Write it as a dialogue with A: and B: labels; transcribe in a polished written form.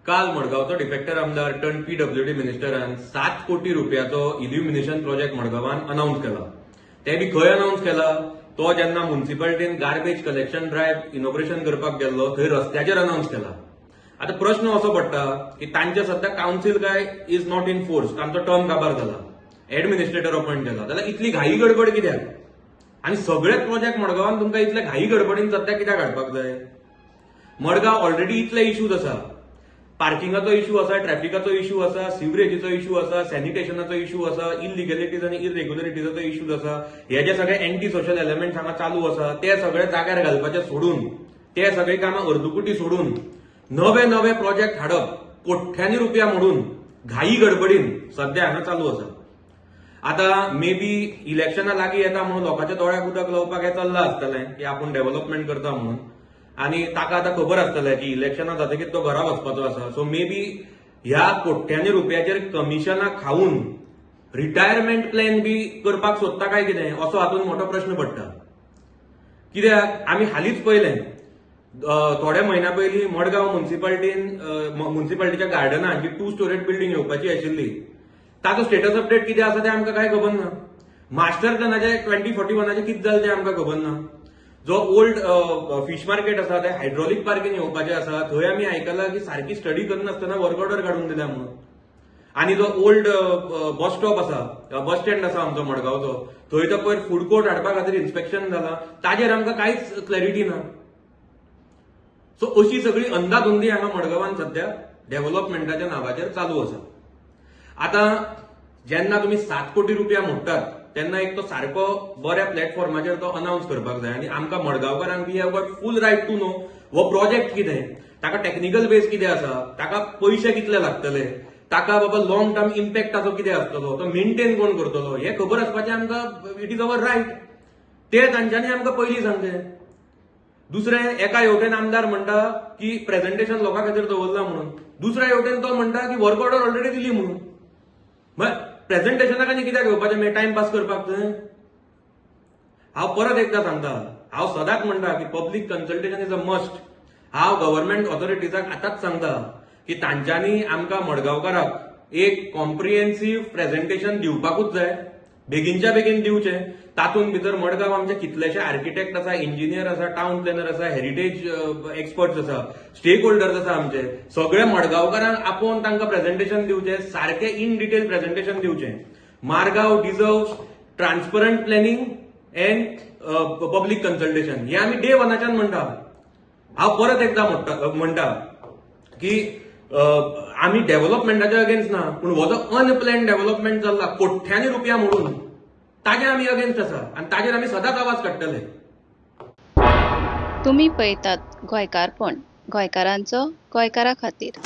A: काल मडगावचो डिफेक्टर आमदार turn PWD मिनिस्टरान 7 कोटी रुपयाचो इल्युमिनेशन प्रोजेक्ट मडगावान अनाउन्स केला. ते बी खंय अनाउन्स केला तो जेन्ना म्युनिसिपालिटीन गार्बेज कलेक्शन ड्रायव्ह इनॉग्रेशन करपाक गेल्लो थंय रस्त्याचेर अनाउन्स केला. आता प्रश्न असो पडटा की तांचे सध्या काउन्सिल काय इज नॉट इन फोर्स, तांचो टर्म काबार जाला, एडमिनिस्ट्रेटर अपॉइंट केला, जाल्यार इतली घाई गडबड कित्याक? आणि सगळेच प्रोजेक्ट मडगावान तुमकां इतले घाई गडबडीन सध्या कित्याक हाडपाक जाय? मडगाव ऑलरेडी इतले इश्यूज आसा, पार्किंगाचो इश्यू आसा, ट्रॅफिकाचो इश्यू आसा, सिवरेजीचो इश्यू आसा, सॅनिटेशनाचो इश्यू आसा, इलिगॅलिटीज आनी इरेग्युलरिटीजाचो इश्यूज आसा. हे जे सगळे अँटी सोशल एलिमेंट्स हांगा चालू आसा ते सगळे जाग्यार घालपाचे सोडून, ते सगळे कामां अर्दुकुटी सोडून नवे नवे प्रोजेक्ट हाडप कोट्यांनी रुपया मोडून घाई गडबडीन सध्या हांगा चालू आसा. आता मे बी इलेक्शनां लागीं येता म्हणून लोकांच्या दोळ्याक उदक लावपाक हें चल्लां आसतलें की आपूण डेव्हलपमेंट करता म्हणून, आणि ताका आतां खबर आसतलें की इलेक्शनां जातकीर तो घरा वचपाचो आसा. सो मे बी ह्या कोट्यांनी रुपयाचेर कमिशनां खाऊन रिटायरमेंट प्लॅन बी करपाक सोदता काय कितें असो हातूंत मोठो प्रश्न पडटा. कित्याक आमी हालींच पळयलें थोड्या म्हयन्या पयलीं मडगांव म्युनिसिपालिटीच्या गार्डनांत जी 2 स्टोरेज बिल्डींग येवपाची आशिल्ली ताचो स्टेटस अपडेट कितें आसा तें आमकां काय खबर ना. मास्टर प्लॅनाचे 2041 कितें जालें तें आमकां खबर ना. जो ओल्ड फिश मार्केट आसा ते हायड्रॉलिक पार्कीन येवपाचें आसा, थंय आमी आयकलां की सारकी स्टडी करनासतना वर्क ऑर्डर काडून दिल्या म्हणून. आणि जो ओल्ड बस स्टॉप आसा, बस स्टँड आसा आमचो मडगावचो, थंय तो पयर फूड कोर्ट हाडपा खातीर इन्स्पेक्शन जालां, ताजेर आमकां कांयच क्लॅरिटी ना. सो अशी सगळी अंधाधुंदी हांगा मडगांवान सध्या डेव्हलपमेंटाच्या नांवाचेर चालू आसा. आता जेन्ना तुम्ही 7 कोटी रुपया मोडटात तेन्ना एक तो सारको बऱ्या प्लॅटफॉर्माचेर तो अनाउन्स करपाक जाय. आनी आमकां मडगांवकारांक we have got full right to know हो प्रोजेक्ट कितें, ताका टेक्निकल बेस कितें आसा, ताका पयशे कितले लागतले, ताका बाबा लॉंग टर्म इम्पॅक्ट ताचो कितें आसतलो, तो मेंटेन कोण करतलो, हे खबर आसपाचें आमकां इट इज अवर रायट. ते तांच्यांनी आमकां पयलीं सांगचें. दुसरें, एका हेवटेन आमदार म्हणटा की प्रेझेंटेशन लोकां खातीर दवरला म्हणून, दुसऱ्या हेवटेन तो म्हणटा की वर्क ऑर्डर ऑलरेडी दिली म्हणून. प्रेझेंटेशनाक आनी कित्याक घेवपाचें मागीर टायमपास करपाक थंय? हांव परत एकदां सांगता, हांव सदांच म्हणटा की public consultation is a must. हांव गव्हर्नमेंट ऑथॉरिटीजाक आतांच सांगता की तांच्यांनी आमकां मडगांवकाराक एक कॉम्प्रिहेन्सिव्ह प्रेझेंटेशन दिवपाकूच जाय, बेगीनच्या बेगीन दिवचें. तातूंत भितर मडगांव आमचे कितलेशे आर्किटेक्ट आसा, इंजिनियर आसा, टावन प्लॅनर आसा, हेरिटेज एक्सपर्ट्स आसा, स्टेक होल्डर्स आसा, आमचे सगळे मडगांवकारांक आपोवन तांकां प्रेझेंटेशन दिवचें, सारकें इन डिटेल प्रेझेंटेशन दिवचें. Margao deserves transparent planning and public consultation, हे आमी डे वनाच्यान म्हणटा. हांव परत एकदां म्हणटा की आमी डेव्हलपमेंटाच्या अगेन्स्ट ना, पूण हो जो अनप्लॅन डेव्हलपमेंट चल्ला कोट्यांनी रुपया मोडून, ताजेर आमी अगेन्स्ट आसा आनी ताजेर आमी सदांच आवाज काडटले.
B: तुम्ही पळयतात गोंयकारपण, गोंयकारांचो गोंयकारा खातीर.